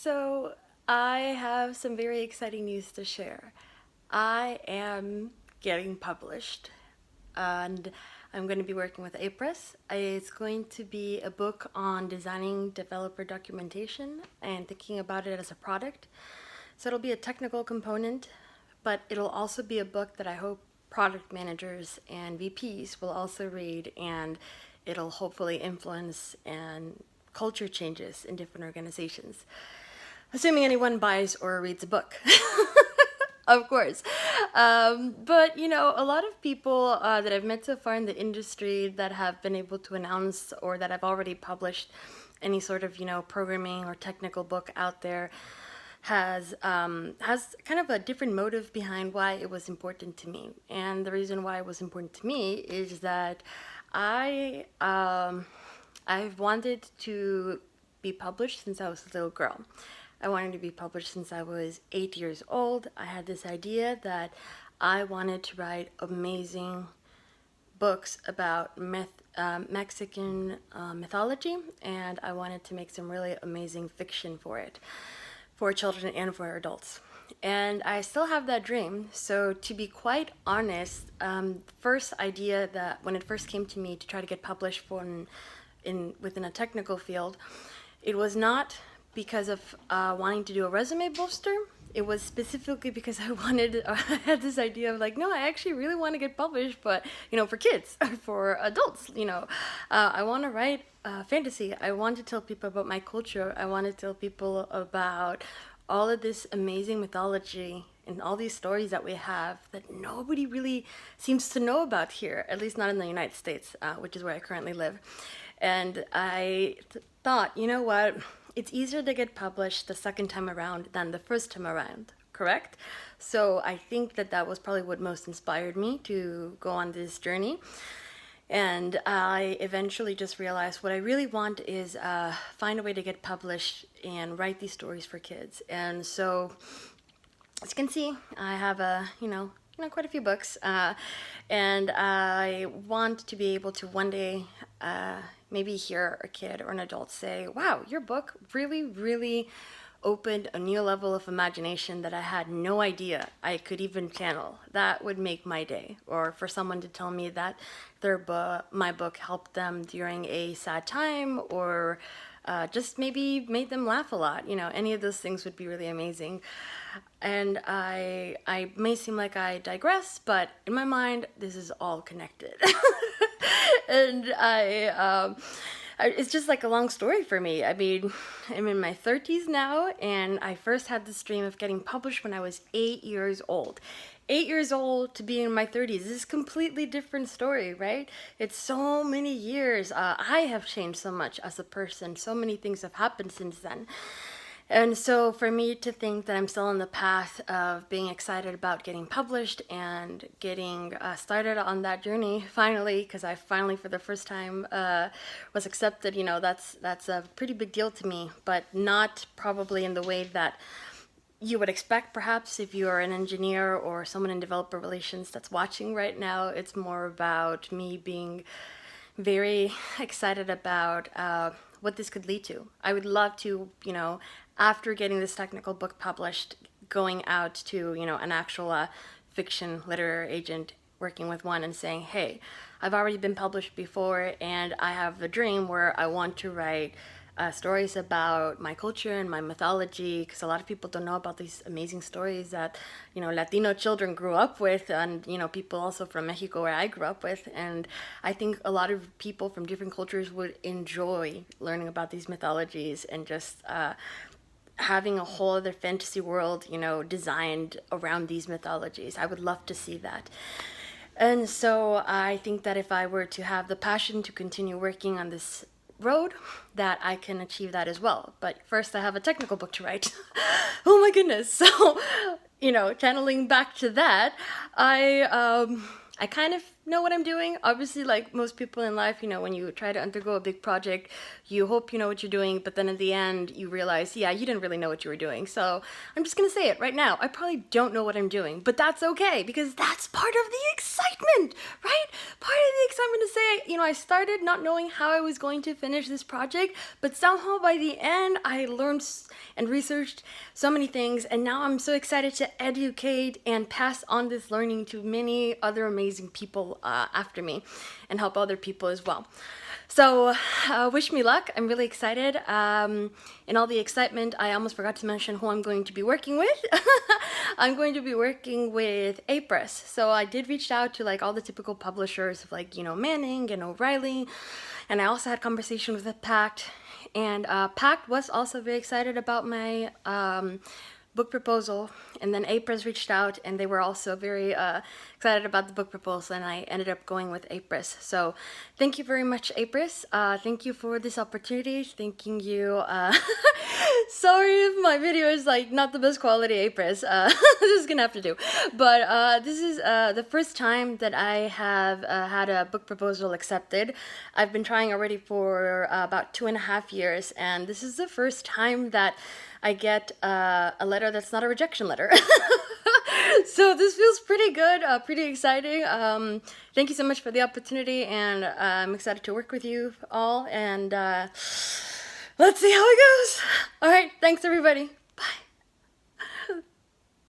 So I have some very exciting news to share. I am getting published, and I'm going to be working with Apress. It's going to be a book on designing developer documentation and thinking about it as a product. So it'll be a technical component, but it'll also be a book that I hope product managers and VPs will also read, and it'll hopefully influence and culture changes in different organizations. Assuming anyone buys or reads a book. Of course. But, a lot of people that I've met so far in the industry that have been able to announce or that have already published any sort of, programming or technical book out there has kind of a different motive behind why it was important to me. And the reason why it was important to me is that I've wanted to be published since I was a little girl. I wanted to be published since I was 8 years old. I had this idea that I wanted to write amazing books about Mexican mythology, and I wanted to make some really amazing fiction for it, for children and for adults. And I still have that dream. So to be quite honest, first idea that when it first came to me to try to get published within a technical field, it was not because of wanting to do a resume booster. It was specifically because I had this idea of no, I actually really want to get published, but, for kids, for adults, I want to write fantasy. I want to tell people about my culture. I want to tell people about all of this amazing mythology and all these stories that we have that nobody really seems to know about here, at least not in the United States, which is where I currently live. And I thought, you know what? It's easier to get published the second time around than the first time around, correct? So I think that was probably what most inspired me to go on this journey. And I eventually just realized what I really want is find a way to get published and write these stories for kids. And so, as you can see, I have quite a few books, and I want to be able to one day maybe hear a kid or an adult say, wow, your book really, really opened a new level of imagination that I had no idea I could even channel. That would make my day. Or for someone to tell me that my book helped them during a sad time, or just maybe made them laugh a lot. Any of those things would be really amazing. And I may seem like I digress, but in my mind, this is all connected. And it's just like a long story for me. I mean, I'm in my 30s now, and I first had this dream of getting published when I was 8 years old. 8 years old to be in my 30s. This is a completely different story, right? It's so many years. I have changed so much as a person. So many things have happened since then. And so for me to think that I'm still on the path of being excited about getting published and getting started on that journey finally, because I finally for the first time was accepted, that's a pretty big deal to me, but not probably in the way that you would expect perhaps if you are an engineer or someone in developer relations that's watching right now. It's more about me being very excited about what this could lead to. I would love to, after getting this technical book published, going out to, an actual fiction literary agent, working with one and saying, hey, I've already been published before, and I have a dream where I want to write stories about my culture and my mythology, because a lot of people don't know about these amazing stories that Latino children grew up with, and people also from Mexico where I grew up with. And I think a lot of people from different cultures would enjoy learning about these mythologies and just having a whole other fantasy world designed around these mythologies. I would love to see that. And so I think that if I were to have the passion to continue working on this road, that I can achieve that as well. But first I have a technical book to write. Oh my goodness. So, channeling back to that, I kind of know what I'm doing. Obviously, like most people in life, you know, when you try to undergo a big project, you hope you know what you're doing, but then at the end, you realize, yeah, you didn't really know what you were doing. So I'm just gonna say it right now. I probably don't know what I'm doing, but that's okay because that's part of the excitement, right? Part of the excitement to say, you know, I started not knowing how I was going to finish this project, but somehow by the end, I learned and researched so many things, and now I'm so excited to educate and pass on this learning to many other amazing people after me and help other people as well. So wish me luck. I'm really excited. In all the excitement, I almost forgot to mention who I'm going to be working with. I'm going to be working with Apress. So I did reach out to like all the typical publishers of like, you know, Manning and O'Reilly. And I also had conversation with the Pact. And Pact was also very excited about my book proposal, and then Apress reached out and they were also very excited about the book proposal, and I ended up going with Apress. So thank you very much, Apress. Thank you for this opportunity. Thanking you. Sorry if my video is like not the best quality, Apress. This is gonna have to do. But this is the first time that I have had a book proposal accepted. I've been trying already for about 2.5 years, and this is the first time that I get a letter that's not a rejection letter. So this feels pretty good, pretty exciting. Thank you so much for the opportunity, and I'm excited to work with you all, and let's see how it goes. All right, thanks everybody.